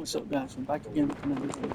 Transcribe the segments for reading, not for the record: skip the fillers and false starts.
What's up, guys? I'm back again with another video.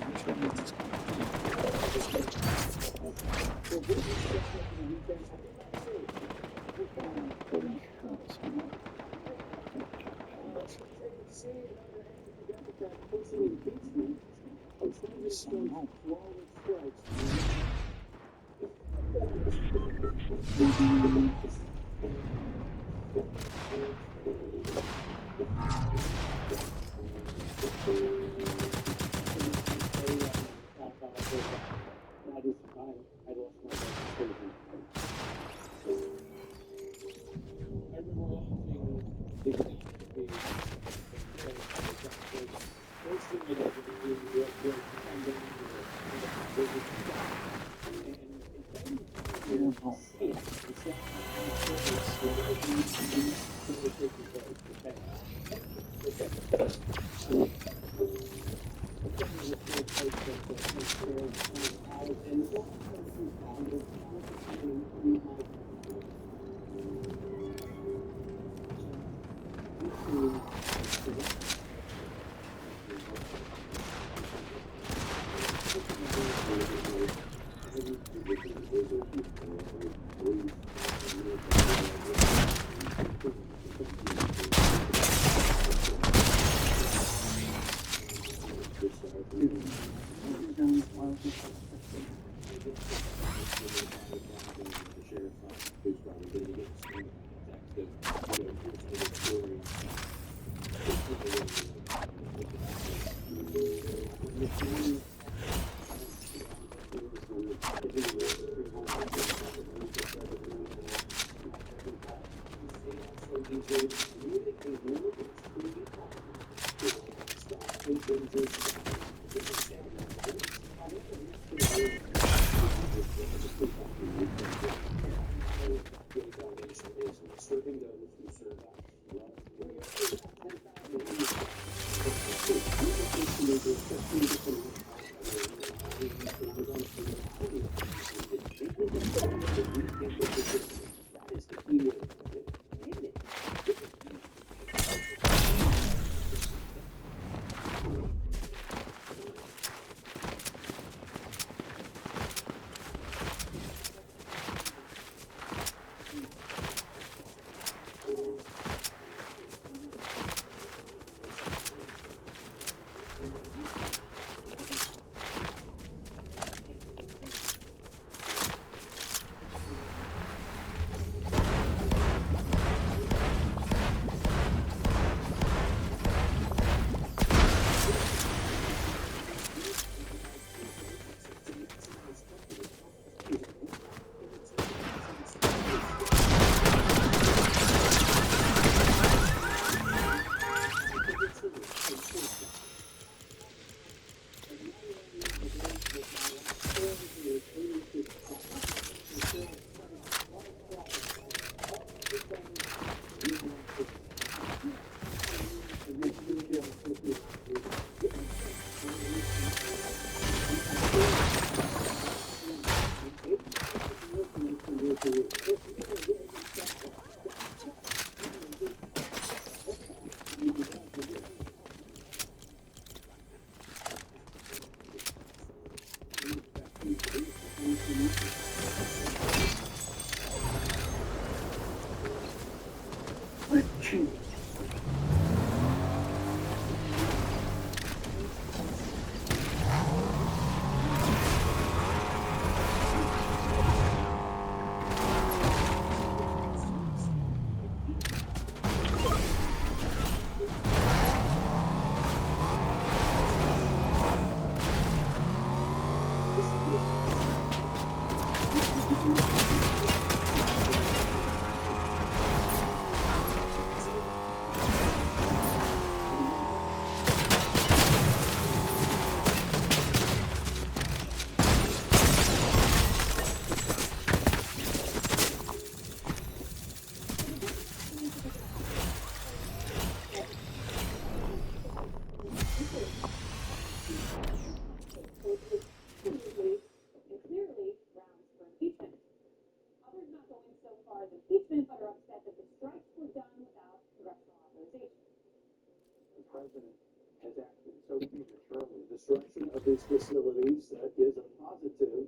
So the destruction of these facilities is a positive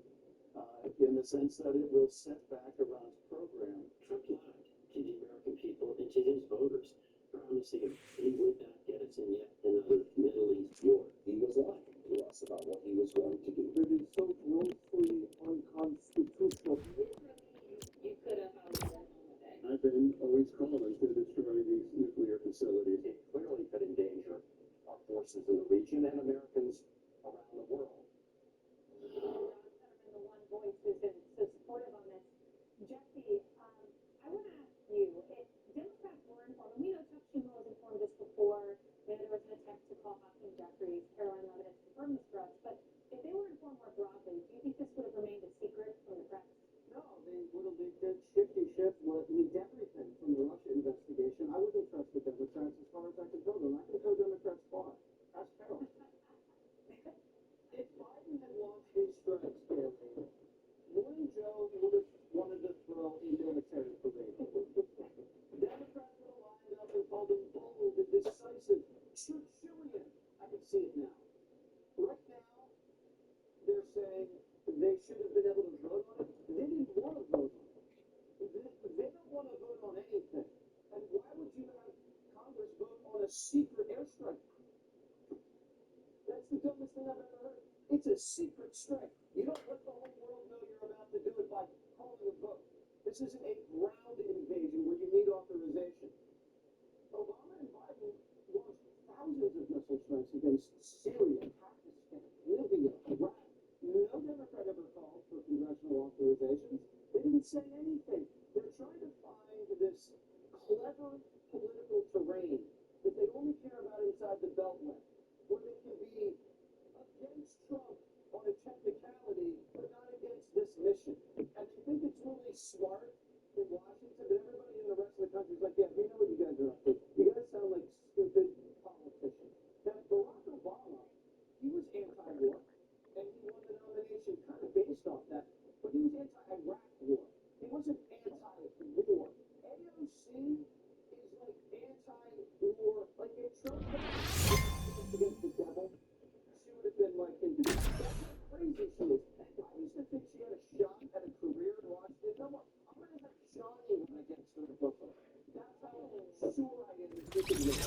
in the sense that it will set back Iran's program. Trump lied to the American people and to his voters, promising he would not get us in yet another Middle East war. He was lying to us about what he was going to do. It is so grossly unconstitutional. You could have held your own with it. I've been always calling to destroy these nuclear facilities. It clearly could endanger our forces in the region and Americans around the world. Ron Fetterman, the one voice who's been so supportive on this. Jesse, I want to ask you, if Democrats were informed, and we know Chuck Schumer was informed this before, maybe there was an attempt to call Hakeem Jeffries, Caroline Levitt has confirmed this for us, but if they were informed more broadly, do you think this would have remained a secret from the press? No, they would have leaked it. Leaked everything from the Russia investigation. I wouldn't trust the Democrats as far as I can throw them. I can throw Democrats far. That's Carol. If Biden had launched his strikes campaign, Morning Joe would have wanted to throw a military parade. Democrats would have lined up and called him bold and decisive. Churchillian. I can see it now. Right now, they're saying they should have been able to vote on it. They didn't want to vote on it. They don't want to vote on anything. And why would you have Congress vote on a secret airstrike? That's the dumbest thing I've ever heard. It's a secret strike. You don't let the whole world know you're about to do it by calling a vote. This isn't a ground invasion where you need authorization. Obama and Biden launched thousands of missile strikes against Syria, Pakistan, Libya, Iraq. No Democrat ever called for congressional authorizations. They didn't say anything. They're trying to find this clever political terrain that they only care about inside the Beltway, where they can be against Trump on a technicality, but not against this mission. And they think it's really smart in Washington, but everybody in the rest of the country is like, yeah, we know what you guys are up to. You guys sound like stupid politicians. Now, Barack Obama, he was anti-war, and he won the nomination kind of based off that, but he was anti-Iraq war. He wasn't anti-war. AOC is like anti-war. Like if Trump against the devil, she would have been like, that's how crazy she is. I used to think she had a shot at a career in Washington. No more. I'm going to have Johnny run against her in Brooklyn. That's how sure I am that she can win.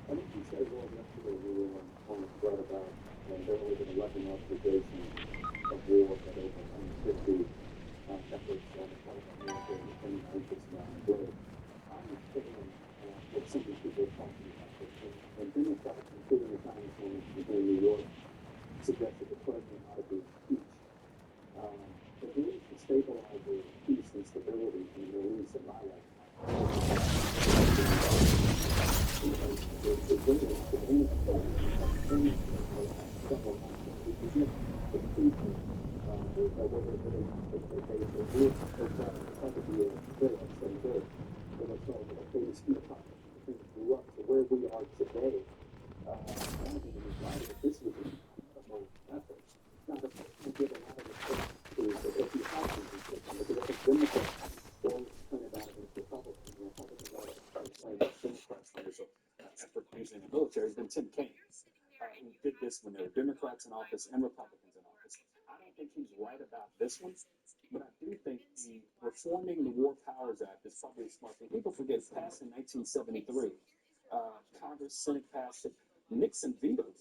I think you said well yesterday we were on the thread about there was an 11 observation of war that over 150 efforts on the part of America in the United States around the globe. I understand what some of these people are talking about. And Democrats, including the Congresswoman from New York, suggested the president ought to do a speech. The belief to stabilize the peace and stability in the Middle East in my lifetime. the military than Tim Kaine, who did this when there were Democrats in office and Republicans in office. I don't think he's right about this one, but I do think the reforming the War Powers Act is probably a smart thing. People forget it's passed in 1973. Congress, Senate passed it. Nixon vetoed it.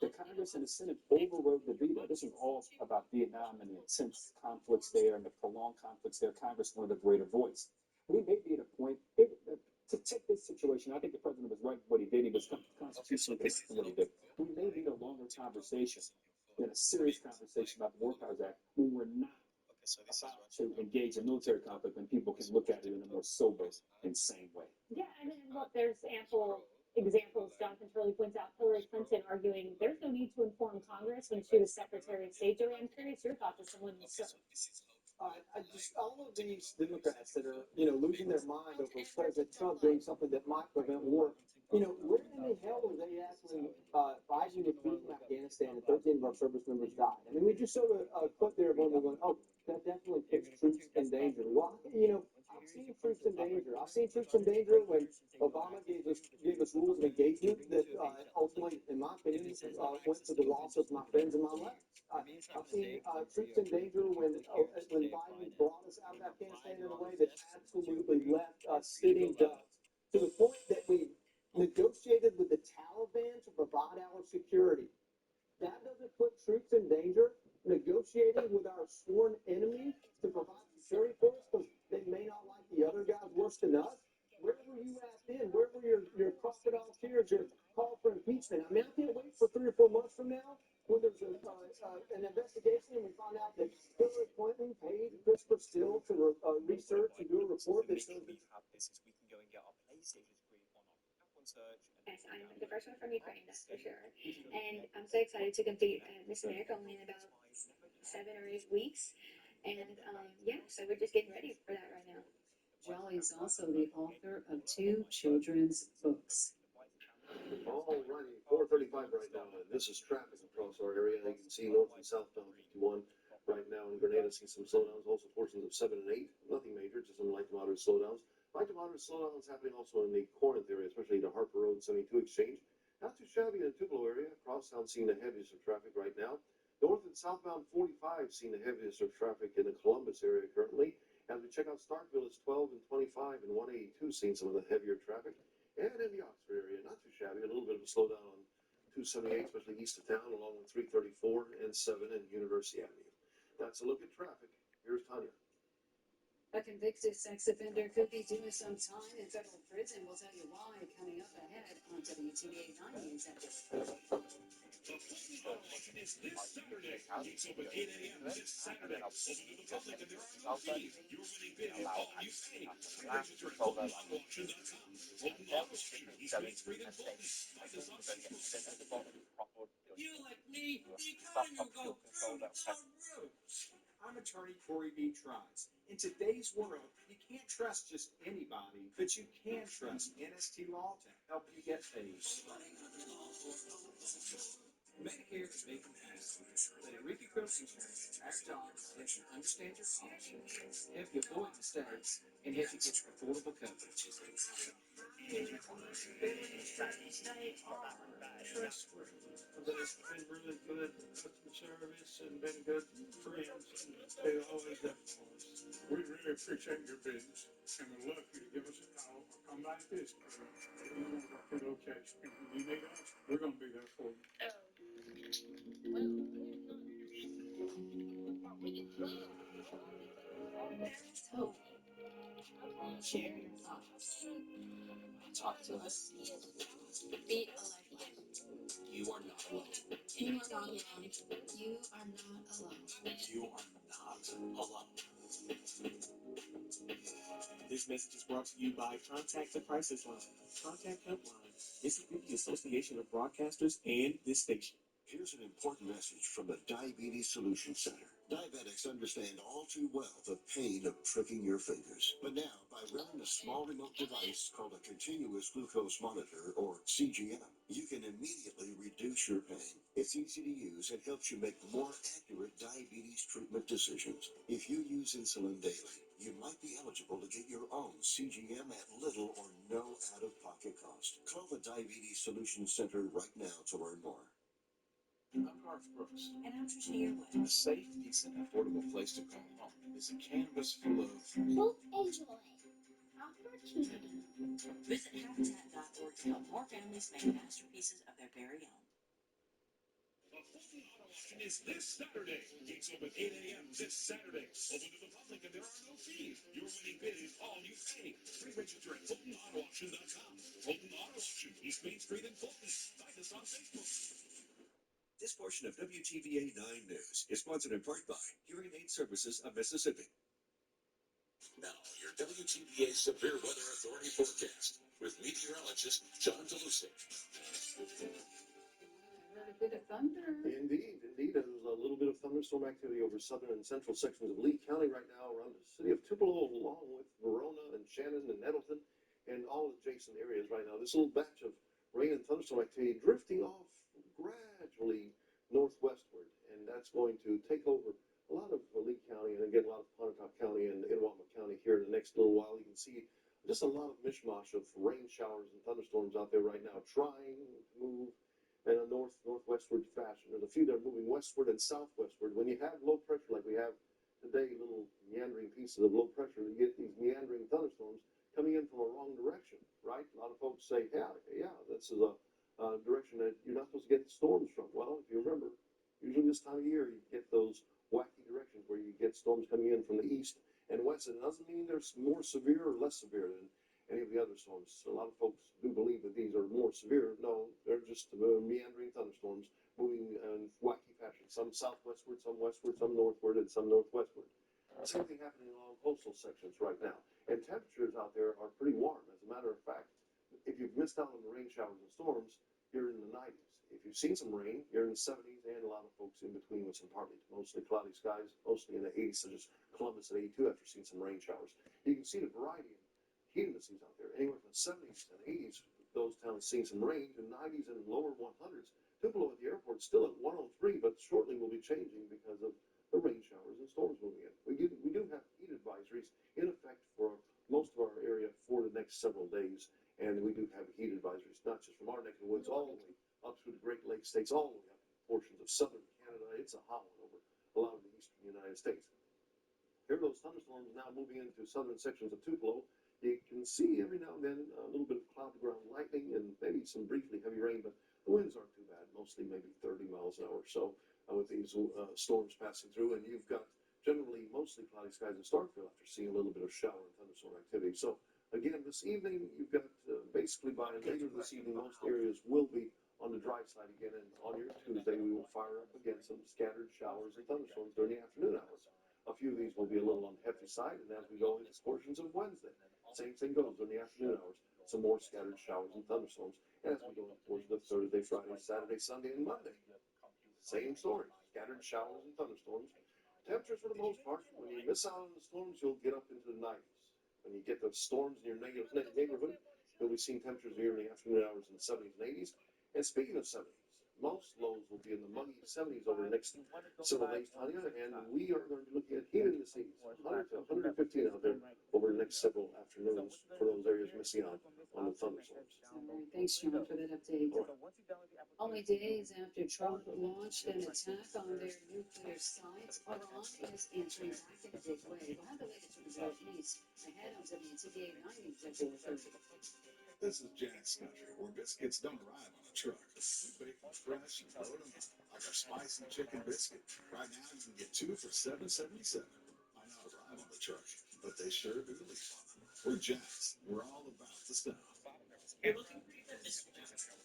The Congress and the Senate overrode the veto. This is all about Vietnam and the intense conflicts there and the prolonged conflicts there. Congress wanted a greater voice. We may be at a point to take this situation. I think the president was right in what he did. He was constitutionally correct in what he did. We may need a longer conversation than a serious conversation about the War Powers Act when we're not about to engage in military conflict when people can look at it in a more sober and sane way. Yeah, and look, there's ample examples. Jonathan Turley points out Hillary Clinton arguing there's no need to inform Congress when she was Secretary of State. Joey, I'm curious your thoughts as someone who's I just all of these Democrats that are losing their mind over President Trump doing something that might prevent war. Where in the hell were they at when Biden was beaten Afghanistan and 13 of our service members died? I mean, we just sort of put there when we're going, oh, that definitely puts troops in danger. Well, I've seen troops in danger. I've seen troops in danger when Obama gave us rules of engagement that ultimately, in my opinion, went to the loss of my friends and my life. I've seen troops in danger when Biden brought us out of Afghanistan in a way that absolutely left us sitting ducks, to the point that we negotiated with the Taliban to provide our security. That doesn't put troops in danger. Negotiating with our sworn enemy to provide security for us because they may not like the other guys worse than us. Where were you at then? Where were your crocodile tears, your call for impeachment? I mean, I can't wait for 3 or 4 months from now when there's an investigation and we find out that Hillary Clinton paid Christopher Steele to research and do a report that shows that. Yes, I'm the first one from Ukraine, that's for sure. And I'm so excited to complete Miss America only in about 7 or 8 weeks. And yeah, so we're just getting ready for that right now. Jolly is also the author of 2 children's books. Alrighty, 4:35 right now, and this is traffic across our area. You can see north and southbound 51 right now in Grenada. See some slowdowns, also portions of 7 and 8. Nothing major, just some light to moderate slowdowns. Light to moderate slowdowns happening also in the Corinth area, especially the Harper Road 72 exchange. Not too shabby in the Tupelo area. Crosstown seeing the heaviest of traffic right now. North and southbound 45 seeing the heaviest of traffic in the Columbus area currently. As we check out Starkville, it's 12 and 25 and 182 seeing some of the heavier traffic. And in the Oxford area, not too shabby, a little bit of a slowdown on 278, especially east of town, along with 334 and 7 and University Avenue. That's a look at traffic. Here's Tanya. A convicted sex offender could be doing some time in federal prison. We'll tell you why coming up ahead on WTBA 9 News at The football election is this Saturday. It's open 8 a.m. this Saturday. Open to the public, and there are no fees. You're winning big and all you pay. Register at footballauction.com. Open election. He's rates free than voting. Like us on Facebook. You like me, you kind of go through the roots. I'm attorney Corey B. Trice. In today's world, you can't trust just anybody, but you can trust NST Law to help you get paid. Medicare is making pass, but Enrique Cruz Insurance, our job is to understand your costs, help you avoid mistakes, and help you get affordable coverage. It's been really good customer service and been good friends, and they always have for us. We really appreciate your business, and we'd love for you to give us a call or come by the visit. We want to work your location. If you need us, we're going to be there for you. So, share your thoughts. Talk to us. Be a lifeline. You are not alone. You are not alone. You are not alone. You are not alone. This message is brought to you by Contact the Crisis Line. Contact Helpline. This is the Association of Broadcasters and this station. Here's an important message from the Diabetes Solution Center. Diabetics understand all too well the pain of pricking your fingers. But now, by wearing a small remote device called a continuous glucose monitor, or CGM, you can immediately reduce your pain. It's easy to use and helps you make more accurate diabetes treatment decisions. If you use insulin daily, you might be eligible to get your own CGM at little or no out-of-pocket cost. Call the Diabetes Solutions Center right now to learn more. I'm Garth Brooks. And I'm Trisha Yearwood. A safe, decent, affordable place to call home is a canvas full of Hope and joy. Opportunity. Visit Habitat.org to help more families make masterpieces of their very own. The Fulton Auto Auction is this Saturday. Gates open 8 a.m. this Saturday. Open to the public and there are no fees. Your winning bid is all you pay. Pre-register at FultonAutoAuction.com. Fulton Auto Auction, East Main Street in Fulton. Find us on Facebook. This portion of WTVA 9 News is sponsored in part by Hearing Aid Services of Mississippi. Now, your WTVA Severe Weather Authority forecast with meteorologist John DeLucic. Heard a bit of thunder. Indeed. There's a little bit of thunderstorm activity over southern and central sections of Lee County right now around the city of Tupelo, along with Verona and Shannon and Nettleton and all adjacent areas right now. This little batch of rain and thunderstorm activity drifting off gradually northwestward, and that's going to take over a lot of Lee County and again a lot of Pontotoc County and Itawamba County here in the next little while. You can see just a lot of mishmash of rain showers and thunderstorms out there right now trying to move in a northwestward fashion. There's a few that are moving westward and southwestward. When you have low pressure like we have today, little meandering pieces of low pressure, you get these meandering thunderstorms coming in from a wrong direction, right? A lot of folks say, yeah, this is a direction that you're not supposed to get the storms from. Well, if you remember, usually this time of year you get those wacky directions where you get storms coming in from the east and west. And it doesn't mean they're more severe or less severe than any of the other storms. A lot of folks do believe that these are more severe. No, they're just meandering thunderstorms moving in wacky fashion. Some southwestward, some westward, some northward, and some northwestward. Same thing happening along coastal sections right now. And temperatures out there are pretty warm. As a matter of fact, if you've missed out on the rain showers and storms, you're in the 90s. If you've seen some rain, you're in the 70s, and a lot of folks in between with some partly mostly cloudy skies, mostly in the 80s, such as Columbus at 82 after seeing some rain showers. You can see the variety of heat indices out there, anywhere from the 70s and 80s, those towns seeing some rain, to 90s and lower 100s. Tupelo at the airport still at 103, but shortly will be changing because of the rain showers and storms moving in. We do have heat advisories in effect for most of our area for the next several days, and we do have heat advisories, not just from our neck of the woods, all the way up through the Great Lakes states, all the way up to portions of southern Canada. It's a hot one over a lot of the eastern United States. Here are those thunderstorms now moving into southern sections of Tupelo. You can see every now and then a little bit of cloud-to-ground lightning and maybe some briefly heavy rain, but the winds aren't too bad, mostly maybe 30 miles an hour or so with these storms passing through. And you've got generally mostly cloudy skies in Starkville after seeing a little bit of shower and thunderstorm activity. So again, this evening, you've got basically by later this evening, most areas will be on the dry side again. And on your Tuesday, we will fire up again some scattered showers and thunderstorms during the afternoon hours. A few of these will be a little on the hefty side, and as we go into portions of Wednesday, same thing goes in the afternoon hours. Some more scattered showers and thunderstorms. And as we go into portions of Thursday, Friday, Saturday, Sunday, and Monday, same story. Scattered showers and thunderstorms. Temperatures for the most part, when you miss out on the storms, you'll get up into the 90s. When you get the storms in your neighborhood, you'll be seeing temperatures here in the afternoon hours in the 70s and 80s. And speaking of 70s, most lows will be in the muggy 70s over the next several days, Tanya, and we are going to be looking at heat indices, 100 to 115 out there over the next several afternoons for those areas missing out on the thunderstorms. All right, thanks, John, for that update. Only days after Trump launched an attack on their nuclear sites, Iran is answering back in a big way. We'll have the latest from the Middle East ahead on WTVA 9 News at 4:30. This is Jack's Country, where biscuits don't arrive on a truck. We bake them fresh and load them up, like our spicy chicken biscuit. Right now, you can get 2 for $7.77. Might not arrive on the truck, but they sure do leave on them. We're Jack's. We're all about the stuff. You're looking pretty good, Mr. Jackson.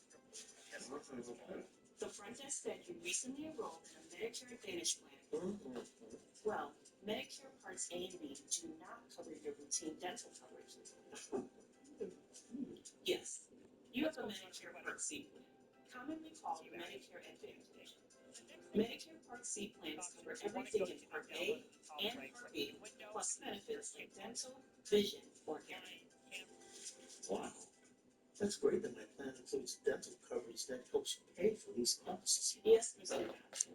The front desk said you recently enrolled in a Medicare Advantage plan. Well, Medicare Parts A and B do not cover your routine dental coverage. Yes, you have a Medicare Part C plan, commonly called Medicare Advantage. Medicare Part C plans cover everything in Part A and Part B, plus benefits like dental, vision, or hearing. Wow, that's great that my plan includes dental coverage that helps pay for these costs. Yes, Mr. Jackson.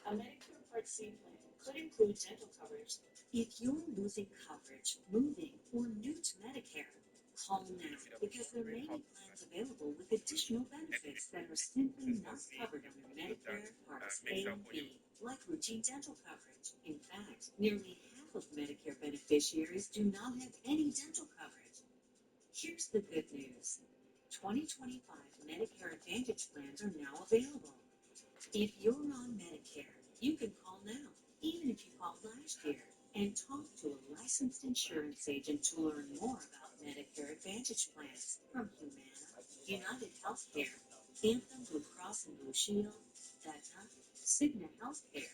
A Medicare Part C plan could include dental coverage. If you're losing coverage, moving, or new to Medicare, call now because there may be plans available with additional benefits that are simply not covered under Medicare Parts A and B, like routine dental coverage. In fact, nearly half of Medicare beneficiaries do not have any dental coverage. Here's the good news. 2025 Medicare Advantage plans are now available. If you're on Medicare, you can call now, even if you called last year, and talk to a licensed insurance agent to learn more about Medicare Advantage plans from Humana, United Healthcare, Anthem Blue Cross and Blue Shield, Aetna, Cigna Healthcare,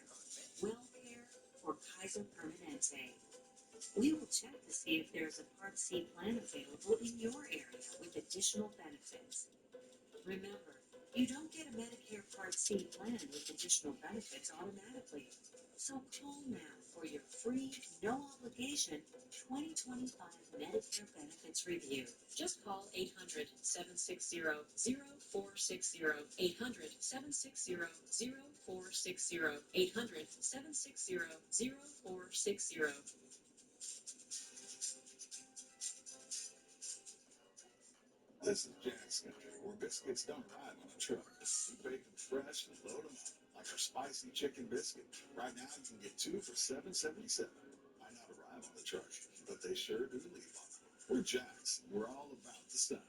WellCare, or Kaiser Permanente. We will check to see if there's a Part C plan available in your area with additional benefits. Remember, you don't get a Medicare Part C plan with additional benefits automatically. So call now for your free, no obligation 2025 Medicare Benefits Review. Just call 800-760-0460, 800-760-0460, 800-760-0460. This is Jack's Country, where biscuits don't ride on a truck. We bake them fresh and load them up, like our spicy chicken biscuit. Right now, you can get 2 for $7.77. Might not arrive on the truck, but they sure do leave on them. We're Jack's, and we're all about the style.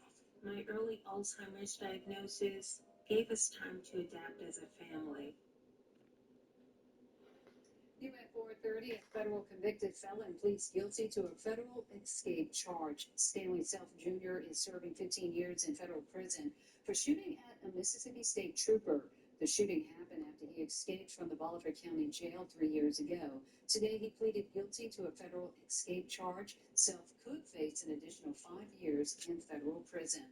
My early Alzheimer's diagnosis gave us time to adapt as a family. New at 4:30, a federal convicted felon pleads guilty to a federal escape charge. Stanley Self Jr. is serving 15 years in federal prison for shooting at a Mississippi State trooper. The shooting happened after he escaped from the Bolivar County Jail 3 years ago. Today, he pleaded guilty to a federal escape charge. Self could face an additional 5 years in federal prison.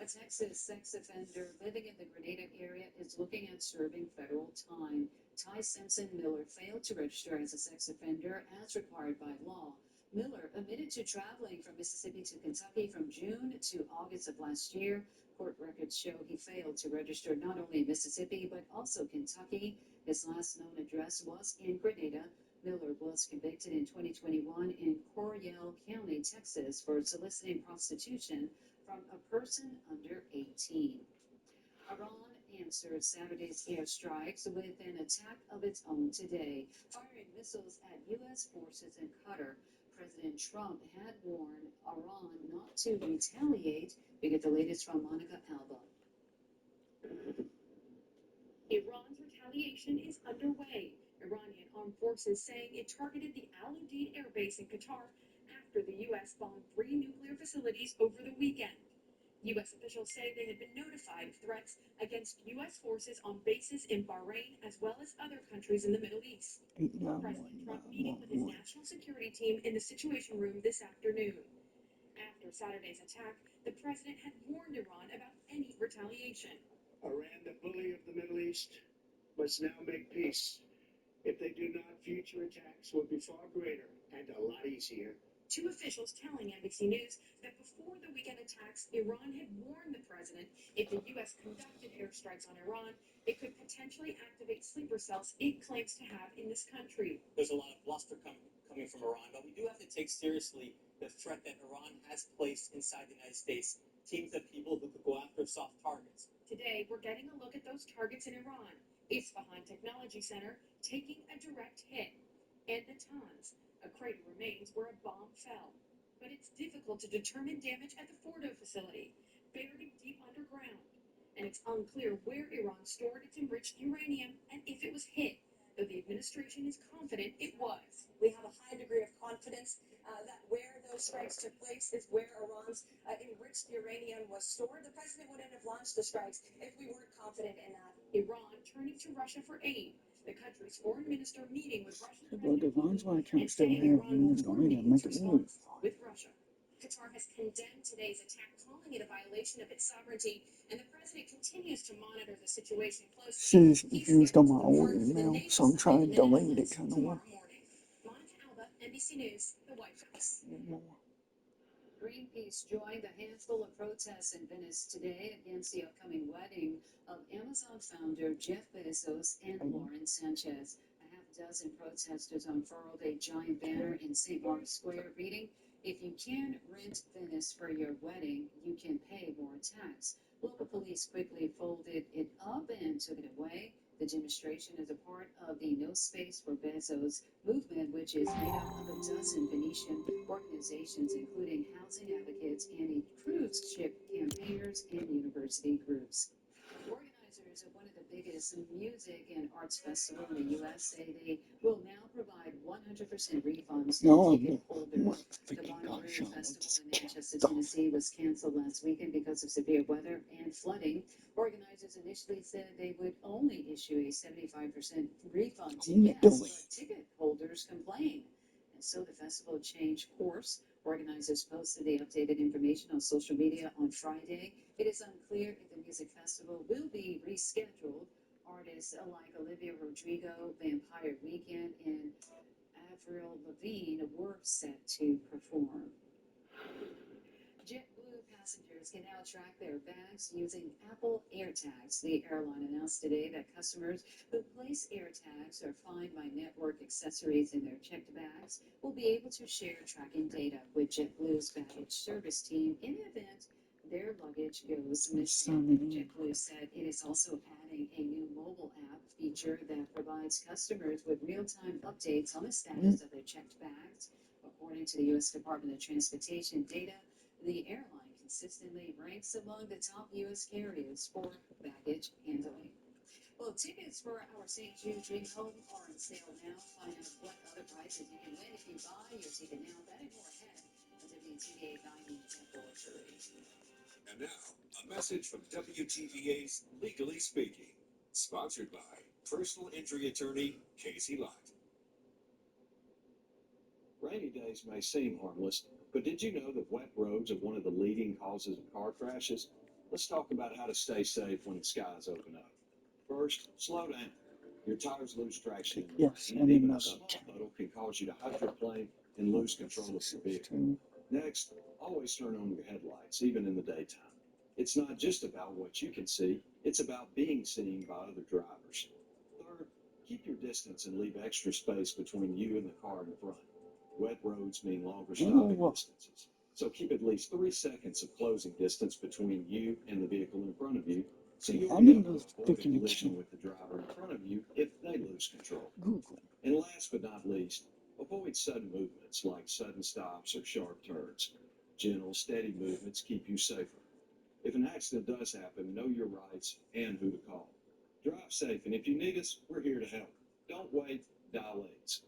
A Texas sex offender living in the Grenada area is looking at serving federal time. Ty Simpson Miller failed to register as a sex offender as required by law. Miller admitted to traveling from Mississippi to Kentucky from June to August of last year. Court records show he failed to register not only in Mississippi but also Kentucky. His last known address was in Grenada. Miller was convicted in 2021 in Coryell County, Texas, for soliciting prostitution from a person under 18. Iran answered Saturday's airstrikes with an attack of its own today, firing missiles at U.S. forces in Qatar. President Trump had warned Iran not to retaliate. We get the latest from Monica Alba. Iran's retaliation is underway. Iranian armed forces saying it targeted the Al Udeid air base in Qatar after the U.S. bombed 3 nuclear facilities over the weekend. U.S. officials say they had been notified of threats against U.S. forces on bases in Bahrain as well as other countries in the Middle East. President Trump meeting with his national security team in the Situation Room this afternoon. After Saturday's attack, the president had warned Iran about any retaliation. Iran, the bully of the Middle East, must now make peace. If they do not, future attacks will be far greater and a lot easier. 2 officials telling NBC News that before the weekend attacks, Iran had warned the president if the U.S. conducted airstrikes on Iran, it could potentially activate sleeper cells it claims to have in this country. There's a lot of bluster coming from Iran, but we do have to take seriously the threat that Iran has placed inside the United States. Teams of people who could go after soft targets. Today, we're getting a look at those targets in Iran. Isfahan Technology Center taking a direct hit. And Natanz, a crater remains where a bomb fell. But it's difficult to determine damage at the Fordo facility, buried deep underground. And it's unclear where Iran stored its enriched uranium and if it was hit, though the administration is confident it was. We have a high degree of confidence that where those strikes took place is where Iran's enriched uranium was stored. The president wouldn't have launched the strikes if we weren't confident in that. Iran turning to Russia for aid. The country's foreign minister meeting with Russian Well, President Divine's why I Putin can't stay saying here Iran and will don't coordinate make its it move. response with Russia. Qatar has condemned today's attack, calling it a violation of its sovereignty, and the president continues to monitor the situation closely. She's confused on my old email, so I'm trying to delete it kind of tomorrow morning. Monica Alba, NBC News, the White House. Greenpeace joined a handful of protests in Venice today against the upcoming wedding of Amazon founder Jeff Bezos and Lauren Sanchez. A half dozen protesters unfurled a giant banner in St. Mark's Square reading, "If you can rent Venice for your wedding, you can pay more tax." Local police quickly folded it up and took it away. The demonstration is a part of the No Space for Bezos movement, which is made up of a dozen Venetian organizations, including housing advocates, anti-cruise ship campaigners, and university groups. Organizers of one of the biggest music and arts festivals in the U.S. say they will now provide 100% refunds No, to ticket holders. The freaking Bonnaroo gosh, I Festival in Manchester, stop. Tennessee was canceled last weekend because of severe weather and flooding. Organizers initially said they would only issue a 75% refund to What are you guests, doing? but ticket holders complained. And so the festival changed course. Organizers posted the updated information on social media on Friday. It is unclear if the music festival will be rescheduled. Artists like Olivia Rodrigo, Vampire Weekend, and Avril Lavigne were set to perform. JetBlue passengers can now track their bags using Apple AirTags. The airline announced today that customers who place AirTags or find My Network accessories in their checked bags will be able to share tracking data with JetBlue's baggage service team in the event their luggage goes missing. JetBlue said it is also adding a new mobile app feature that provides customers with real-time updates on the status of their checked bags. According to the U.S. Department of Transportation data, the airline consistently ranks among the top U.S. carriers for baggage handling. Well, tickets for our St. Jude Dream Home are on sale now. Find out what other prizes you can win if you buy your ticket now. That and more ahead on WTVA Dining and Luxury. And now, a message from WTVA's Legally Speaking, sponsored by personal injury attorney Casey Lott. Rainy days may seem harmless, but did you know that wet roads are one of the leading causes of car crashes? Let's talk about how to stay safe when the skies open up. First, slow down. Your tires lose traction in the Yes, rain, and and even a another small puddle can cause you to hydroplane and lose control of your vehicle. Next, always turn on your headlights, even in the daytime. It's not just about what you can see, it's about being seen by other drivers. Third, keep your distance and leave extra space between you and the car in front. Wet roads mean longer stopping distances, so keep at least 3 seconds of closing distance between you and the vehicle in front of you, so you'll be able to avoid a collision with the driver in front of you if they lose control. Google. And last but not least, avoid sudden movements like sudden stops or sharp turns. Gentle, steady movements keep you safer. If an accident does happen, know your rights and who to call. Drive safe, and if you need us, we're here to help. Don't wait, dial AIDS.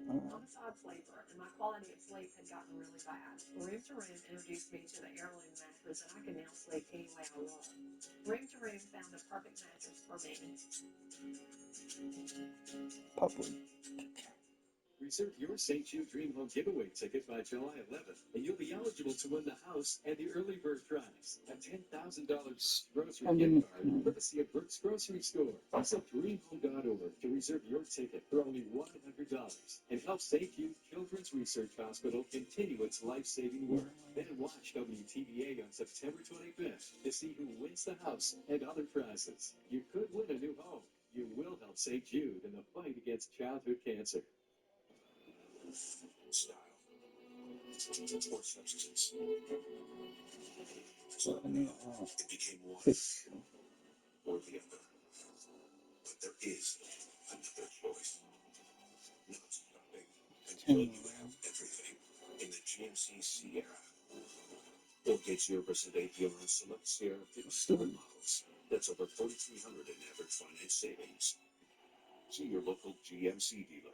I'm a side sleeper, and my quality of sleep had gotten really bad. Room to Room introduced me to the Heirloom mattress, and I can now sleep any way I want. Room to Room found the perfect mattress for me. Public. Reserve your St. Jude Dream Home giveaway ticket by July 11th, and you'll be eligible to win the house and the early bird prize, a $10,000 grocery gift card, courtesy of Burt's Grocery Store. Visit dreamhome.org to reserve your ticket for only $100 and help St. Jude Children's Research Hospital continue its life-saving work. Then watch WTVA on September 25th to see who wins the house and other prizes. You could win a new home. You will help St. Jude in the fight against childhood cancer. Style or substance. It became one or the other. But there is another choice. Not stopping until you have everything in the GMC Sierra. Or get 0% APR on select Sierra 57 models. That's over $4,300 in average finance savings. See your local GMC dealer.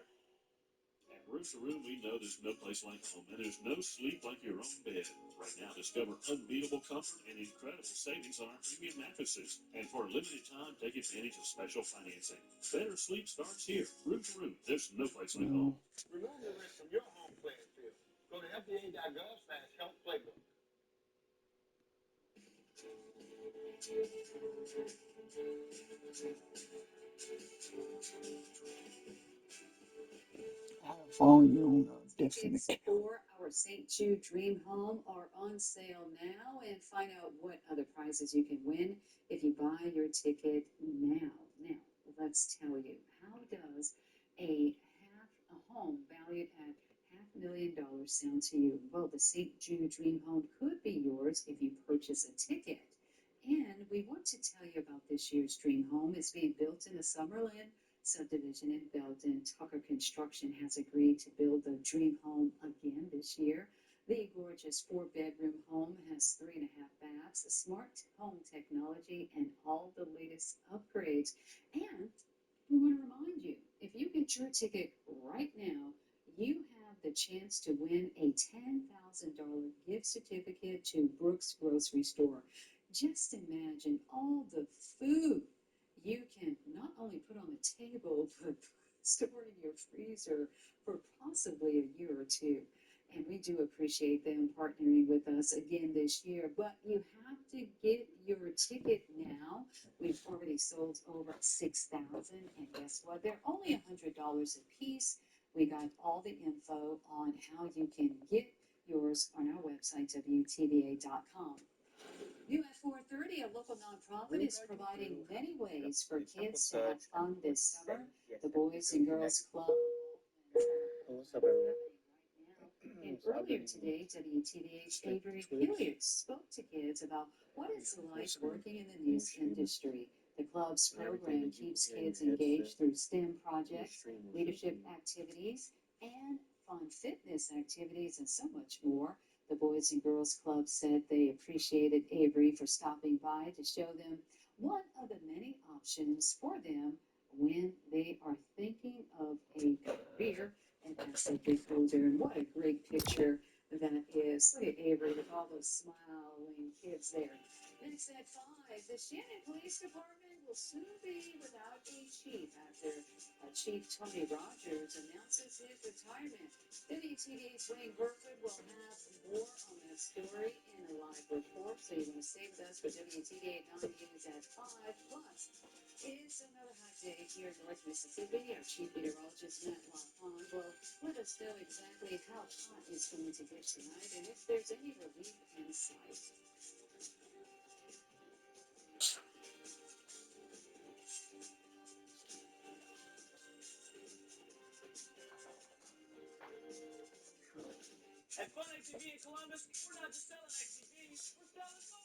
At Room to Room, we know there's no place like home, and there's no sleep like your own bed. Right now, discover unbeatable comfort and incredible savings on our premium mattresses. And for a limited time, take advantage of special financing. Better sleep starts here. Room to Room, there's no place like home. Remove the risk from your home playing field. Go to FDA.gov/health playbook. Volume definite. Tickets for our St. Jude Dream Home are on sale now, and find out what other prizes you can win if you buy your ticket now. Now, let's tell you, how does a home valued at $500,000 sound to you? Well, the St. Jude Dream Home could be yours if you purchase a ticket. And we want to tell you about this year's Dream Home. It's being built in the Summerlin subdivision in Belton. Tucker Construction has agreed to build the Dream Home again this year. The gorgeous 4-bedroom home has 3.5 baths, smart home technology, and all the latest upgrades. And we want to remind you, if you get your ticket right now, you have the chance to win a $10,000 gift certificate to Brooks Grocery Store. Just imagine all the food you can not only put on the table, but store in your freezer for possibly a year or two. And we do appreciate them partnering with us again this year. But you have to get your ticket now. We've already sold over 6,000. And guess what? They're only $100 a piece. We got all the info on how you can get yours on our website, WTVA.com. New at 4:30, a local nonprofit is providing many ways for kids to have fun this summer. The Boys and Girls Club. And earlier today, WTVA's Avery Hilliard spoke to kids about what it's like working in the news industry. The club's program keeps kids engaged through STEM projects, leadership activities, and fun fitness activities, and so much more. The Boys and Girls Club said they appreciated Avery for stopping by to show them one of the many options for them when they are thinking of a career. And as they get older, and what a great picture that is. Look at Avery with all those smiling kids there. Next at 5, the Shannon Police Department will soon be without a chief after Chief Tony Rogers announces his retirement. WTVA's Wayne Burford will have more on that story in a live report, so you want to stay with us for WTVA 9 News at 5. Plus, it's another hot day here in North Mississippi. Our chief meteorologist, Matt LaFond, will let us know exactly how hot it's going to get tonight and if there's any relief in sight. At Fun ATV in Columbus, we're not just selling ATVs, we're selling fun.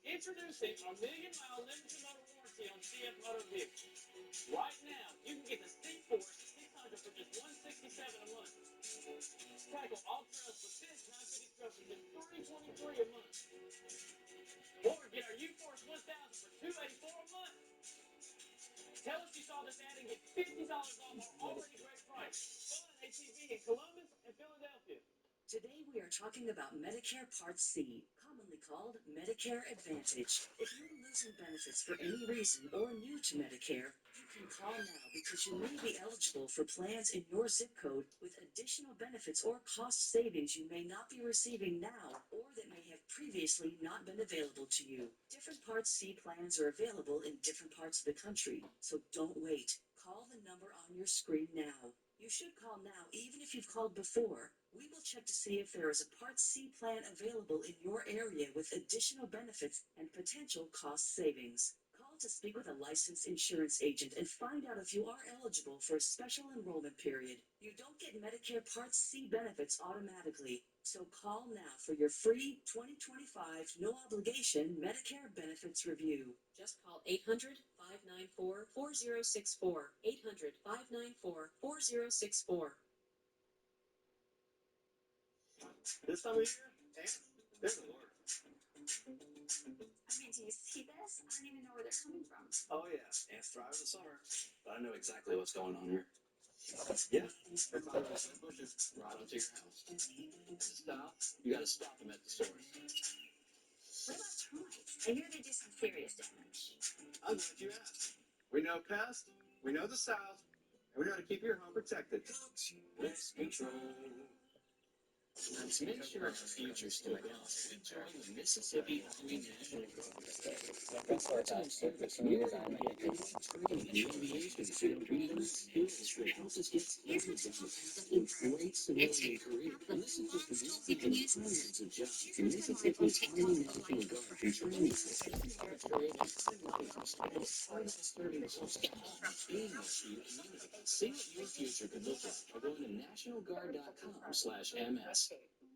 Introducing our million-mile limited motor warranty on CF Motor vehicles. Right now, you can get the C-Force 600 for just $167 a month. Tackle all trails with this 950 truck for just $323 a month. Or get our U-Force 1000 for $284 a month. Tell us you saw this ad and get $50 off our already great price. Fun ATV in Columbus and Philadelphia. Today we are talking about Medicare Part C, commonly called Medicare Advantage. If you're losing benefits for any reason or new to Medicare, you can call now because you may be eligible for plans in your zip code with additional benefits or cost savings you may not be receiving now or that may have previously not been available to you. Different Part C plans are available in different parts of the country, so don't wait. Call the number on your screen now. You should call now even if you've called before. We will check to see if there is a Part C plan available in your area with additional benefits and potential cost savings. Call to speak with a licensed insurance agent and find out if you are eligible for a special enrollment period. You don't get Medicare Part C benefits automatically, so call now for your free 2025 no-obligation Medicare benefits review. Just call 800-594-4064. 800-594-4064. This time of year, there's a word. I mean, do you see this? I don't even know where they're coming from. Oh yeah, ants thrive in the summer. But I know exactly what's going on here. Yeah, they're climbing those bushes right onto your house. Stop. You gotta stop them at the source. What about termites? I hear they do some serious damage. I'm glad you asked. We know pests, we know the South, and we know how to keep your home protected. Pest Control. To make sure our future still goes, we join the Mississippi Army National Guard. Part-time service means training in aviation field. We learn skills that help us get started on a great civilian career. And this is just one of hundreds of jobs the Mississippi Army National Guard can train you for. Our trade is serving being with you. See what your future could look like by going to nationalguard.com/ms.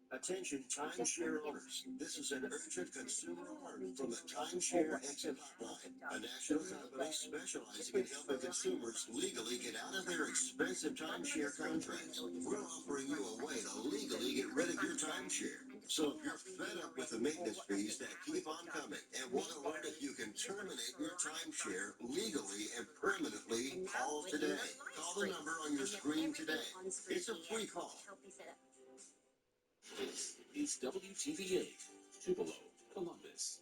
Attention timeshare owners. This is an urgent consumer alert from the Timeshare Exit Hotline, a national company specializing in helping consumers legally get out of their expensive timeshare contracts. We're offering you a way to legally get rid of your timeshare. So if you're fed up with the maintenance fees that keep on coming and want to learn if you can terminate your timeshare legally and permanently, call today. Call the number on your screen today. It's a free call. This is WTVA, Tupelo, Columbus.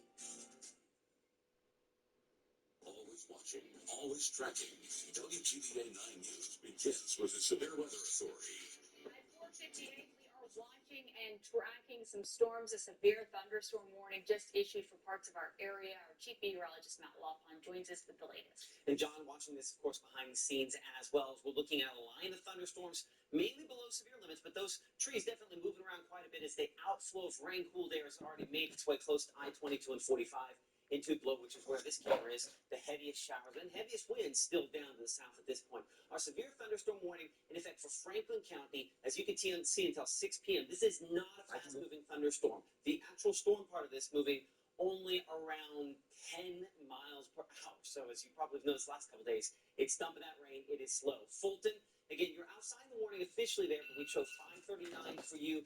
Always watching, always tracking. WTVA 9 News begins with the Severe Weather Authority. At 4:58, we are watching and tracking some storms. A severe thunderstorm warning just issued for parts of our area. Our chief meteorologist, Matt Laughlin, joins us with the latest. And John, watching this, of course, behind the scenes as well as we're looking at a line of thunderstorms, mainly below severe limits, but those trees definitely moving around quite a bit as the outflow of rain-cooled air has already made its way close to I-22 and 45 in Tupelo, which is where this camera is. The heaviest showers and heaviest winds still down to the south at this point. Our severe thunderstorm warning in effect for Franklin County, as you can see until 6 p.m. This is not a fast-moving thunderstorm. The actual storm part of this moving only around 10 miles per hour. So as you probably have noticed the last couple of days, it's dumping that rain. It is slow. Fulton, again, you're outside the warning officially there, but we chose 5:39 for you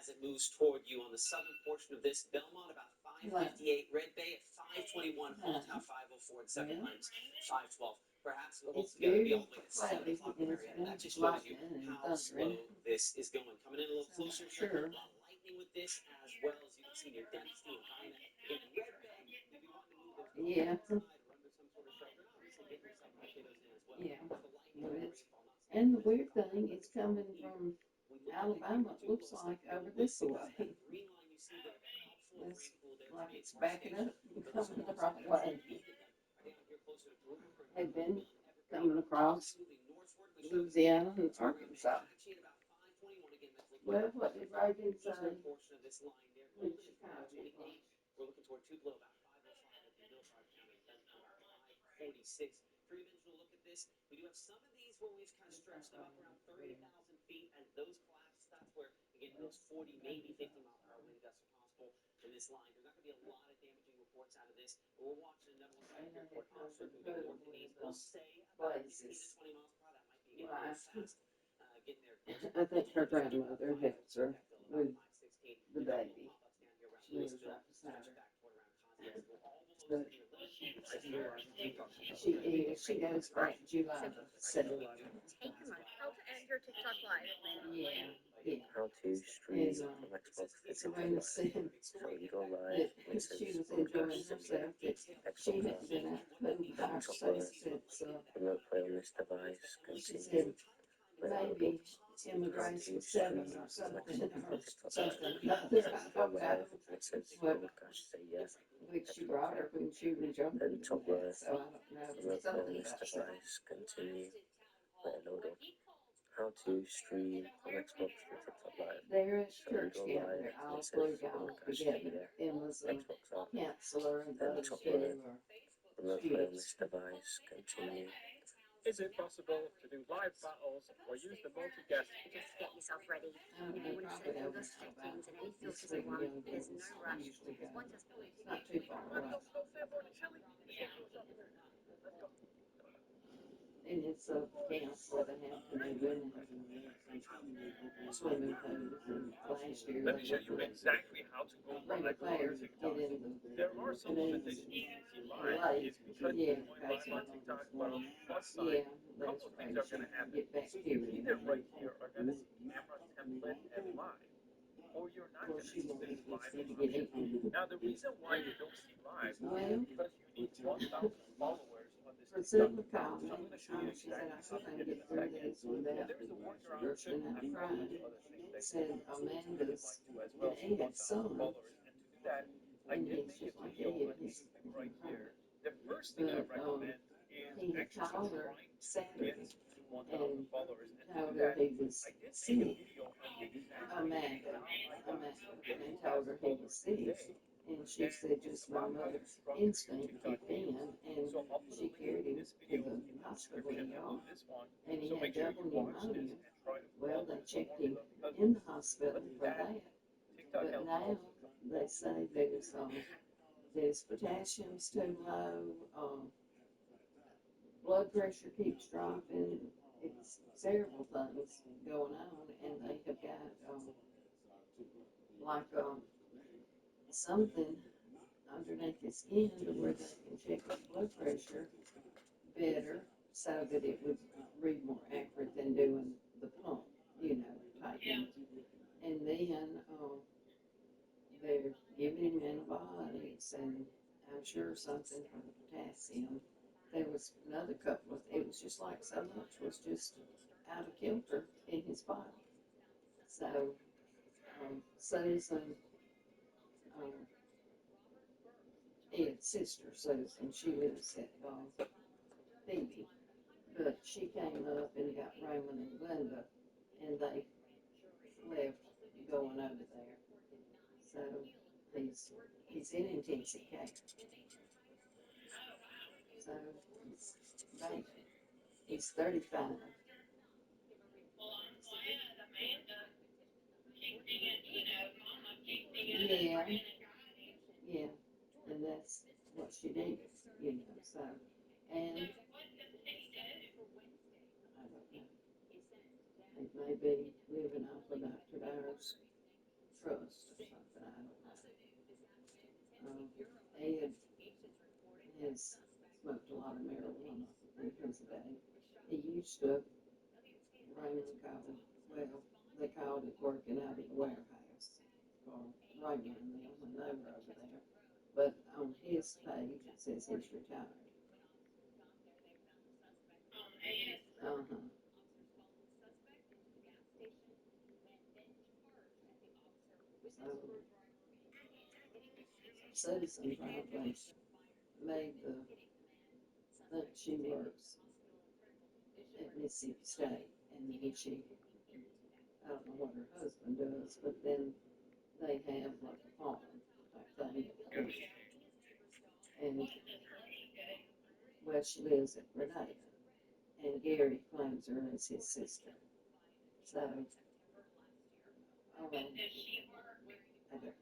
as it moves toward you on the southern portion of this. Belmont about 5:58. Red Bay at 5:21. Halltown 5:04. And Second Pines 5:12. Perhaps we'll together be all the way to 7 o'clock area. And that just shows you how slow this is going. Coming in a little closer here. A lot of lightning with this as well as you can see near Dempsey and Hyman. In Red Bay, if you want to move those Yeah. outside or under some sort of shelter, obviously get yourself potatoes in as well. Yeah. The lightning and rainfall not And the weird thing, it's coming from Alabama, it looks like, over this way. It's like it's backing up and coming the right way. Had been coming across Louisiana and Arkansas. Well, what did Reagan say? When Chicago was? We're looking toward Tupelo about 5:05 at the Millside County, Benton about 5:46. For your visual look at this, we do have some of these where we've kind of stretched them up around 30,000 feet as those collapse. That's where, again, those 40, maybe 50 mile per hour wind gusts are possible in this line. There's not going to be a lot of damaging reports out of this. But we're watching another one right here. Port Officer moving north and east. They'll say about 15 to 20 miles per hour. That might be getting a little fast. Getting there. I think her grandmother helps her with the baby. She lives right beside her. But she goes back July the 7th. And your TikTok live. Yeah. Yeah. How to stream from Xbox It's around the 7th. So you go live, it says She was enjoying herself. That she hadn't been out home by herself since remote play on this device, she continue. said maybe immigration 7 or something or something. Another, I don't know. It says What, broadcast, say yes. which she brought her when she was younger. Then top right, So I don't know. remote play on Something this about that. device, continue. Let it load up. How to stream from Xbox to TikTok Live. They're at So you church go camp. live, They're all it says three all broadcast, say together. yeah. Emma's a Xbox on. counselor and the Then other top two right, are remote play on students. this device, continue. Is it possible to do live battles or use the multi-guest? Just get yourself ready. I don't You know, want to probably set all over those about settings and any this filters you week want. young There's girls no rush. usually go. Once it's It's not too far away. And it's a camp where they have canoeing and swimming pools. And last year Let they me show you exactly how to go bring a live player on to TikTok. get in the There are some canoes. limitations to live. Live. It's because Yeah, you're going live on TikTok, but on the plus side, yeah, a that's couple of things right. are going to happen. Get bacteria. Either right here are going to see camera template and live, or you're not Well, going to she see won't this be live to get option. in. Now, the reason why you don't see live Well, is because you need 1,000 followers on this Priscilla called me, she said, I couldn't get through this without bursting out crying. Said Amanda's Ed's son, and he's just like Ed, he's hurt. But, he had called her Saturday and told her he was sick. Amanda, and told her he was sick. And she said just my mother's instinct kicked in, and she carried him to the hospital, y'all. And he had double pneumonia. Well, they checked him in the hospital for that. But now they say there's potassium's too low, blood pressure keeps dropping. It's several things going on, and they have got something underneath his skin to where they can check his blood pressure better, so that it would read more accurate than doing the pump, typing. And then they're giving him antibiotics, and I'm sure something for the potassium. There was another couple of, it was just like so much was just out of kilter in his body. So, Susan, Ed's sister Susan, she lives at Phoebe, but she came up and got Raymond and Glenda, and they left going over there. So, he's in intensive care. So, he's 35. Yeah, and that's what she did, so, and I don't know. They may be living off of Dr. Dyer's trust or something, I don't know. Ed has smoked a lot of marijuana in his day. He used to, Raymond called it, well, they called it working out of the warehouse, or Raymond and them when they were over there. But on his page, it says he's retired. Susan probably made think she works at Mississippi State, and then she, I don't know what her husband does, but then they have like a farm type thing. And, well, she lives at Grenada, and Gary claims her as his sister. So, I don't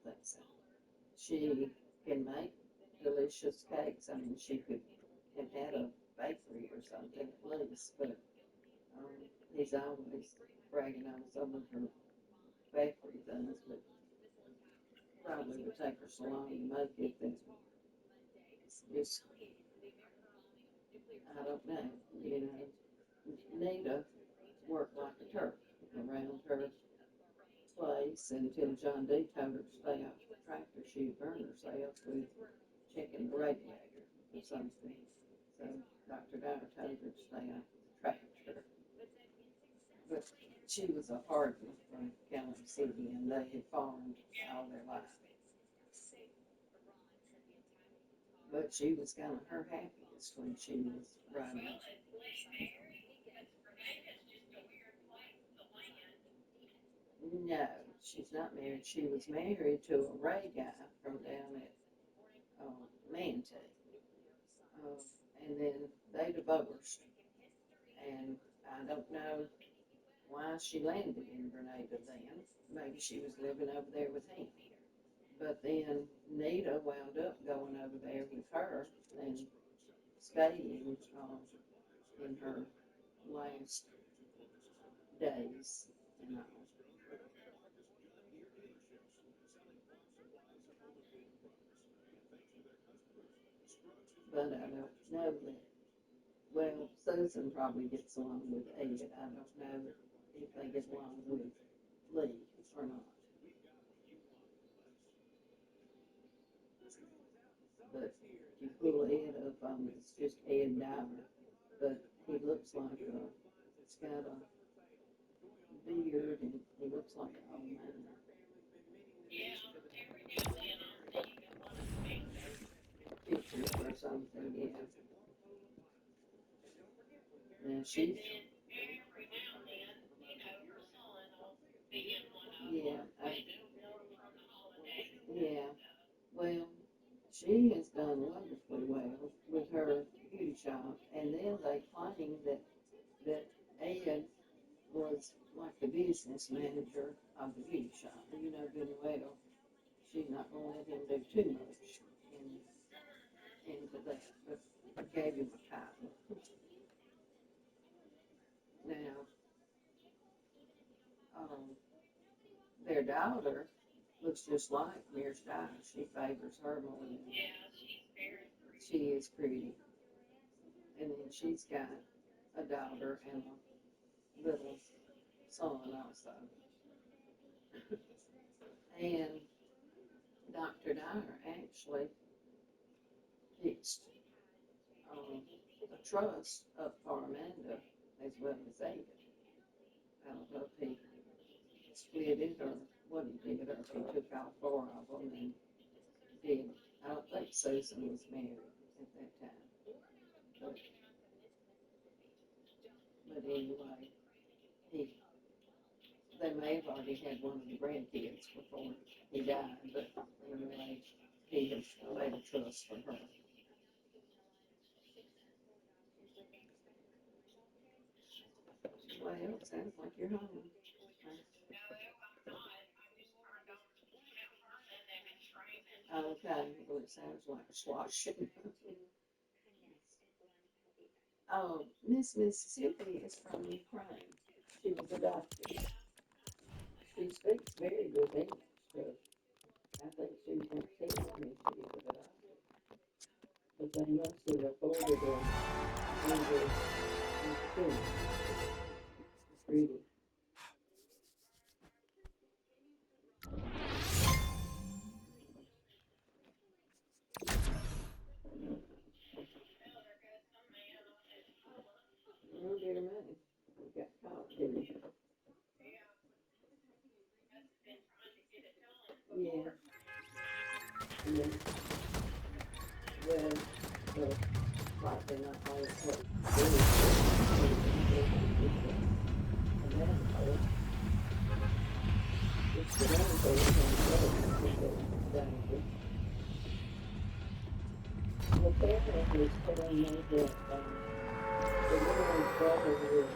think so. She can make delicious cakes. I mean, she could have had a bakery or something at least, but he's always bragging on some of her bakery things, but probably would take her so long to make it that it's just, I don't know, Nita worked like a Turk around her place until John D. told her to stay off the tractor. She'd burn herself with checking the radiator or something. So Dr. Dyer told her to stay off the tractor. But she was a harden from Kansas City, and they had farmed all their life. But she was kind of her happiest when she was riding. No, she's not married. She was married to a Ray guy from down at Manatee. And then they divorced. And I don't know why she landed in Grenada then. Maybe she was living over there with him. But then Nita wound up going over there with her and staying in her last days and all. But I don't know that, well, Susan probably gets along with Ed. I don't know if they get along with Lee or not. but you pull Ed up on, it's just Ed Downer, but he looks like he's got a beard and he looks like an old man. Pictures or something, yeah. Now she's, yeah, well, she has done wonderfully well with her beauty shop, and then they claim that Ed was like the business manager of the beauty shop, you know good and well. She's not gonna let him do too much into that, but I gave him a title. Now, their daughter looks just like Mir's daughter. She favors her more than she is pretty. And then she's got a daughter and a little son also. And Dr. Dyer actually fixed a trust up for Amanda as well as Ada. I don't know if he split it or what he did, or if he took all four of them and did. I don't think Susan was married at that time. But anyway, they may have already had one of the grandkids before he died, but anyway, he had made a trust for her. Well, it sounds like you're home. Okay, well, it sounds like sloshing. Oh, Miss Mississippi is from Ukraine. She was adopted. She speaks very good English, but I think she went 10 when she was adopted. But they must have afforded her English too. Pretty. Oh, dear me. We got caught, didn't we? Yeah. Yeah. Well, probably not always what and then, it's the one thing the parent was telling me that the little brother was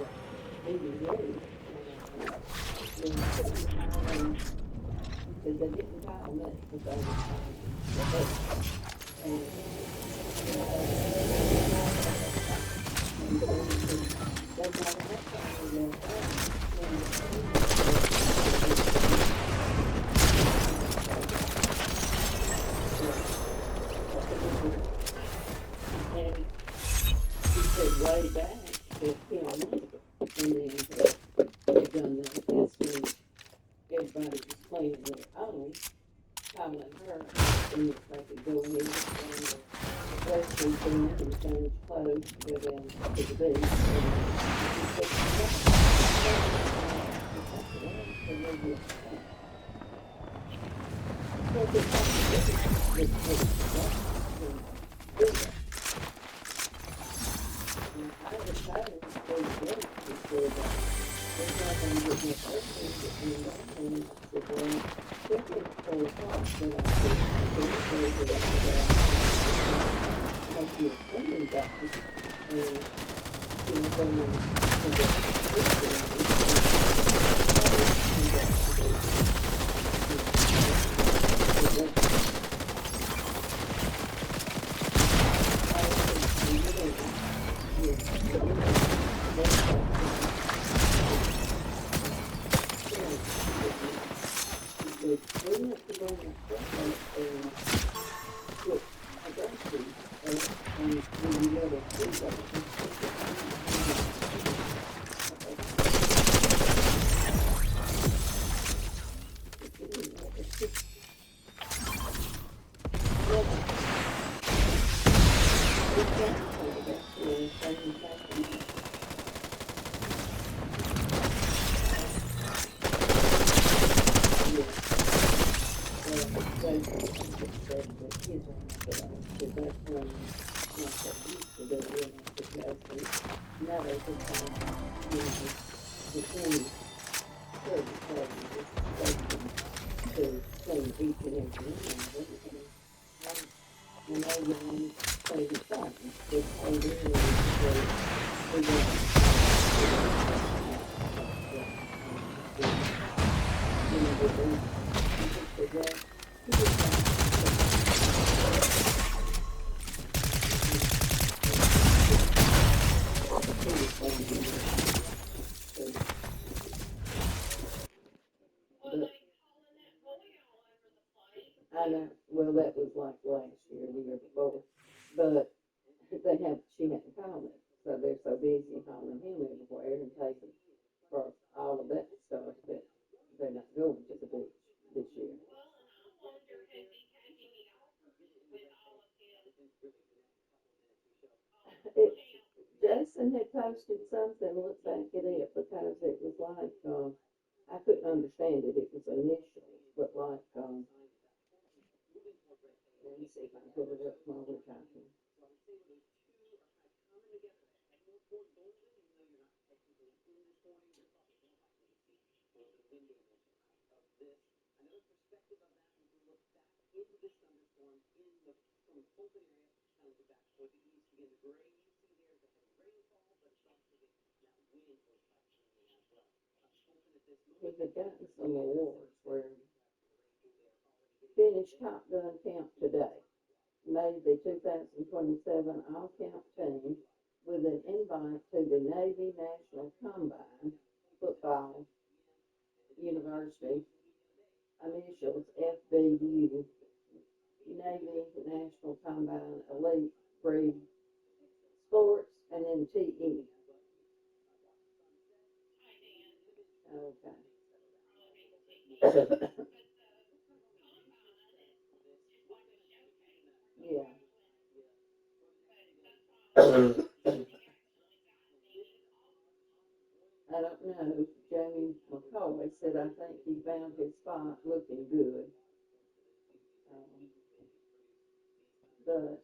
being raped. Because they didn't file much because they were and they got and he said way back that him and then they done that this week. Everybody was playing their own, calling her, and if they could go in and the Western thing and change clothes to go down to the beach. things happening. Yeah. They said that his ambulance, because that's when, like they used to do, because now they can find, between certain places, they can clean each and every one of them. And they run say the same, they told her I know, well, that was like last year, the year before, but she hadn't called me, so they're so busy calling him everywhere and taking for all of that stuff that they're not going to the beach this year. Jason had posted something, look back at it, because it was like, I couldn't understand it, it was initials, but like, let me see if I can pull it up while we're talking. He had gotten some awards where finished Top Gun camp today, made the 2027 all-camp team with an invite to the Navy National Combine Football University, initials FBU, Navy National Combine Elite Breed Sports, and then TE. Okay. Yeah. I don't know. Jamie McCoy said, I think he found his spot looking good. But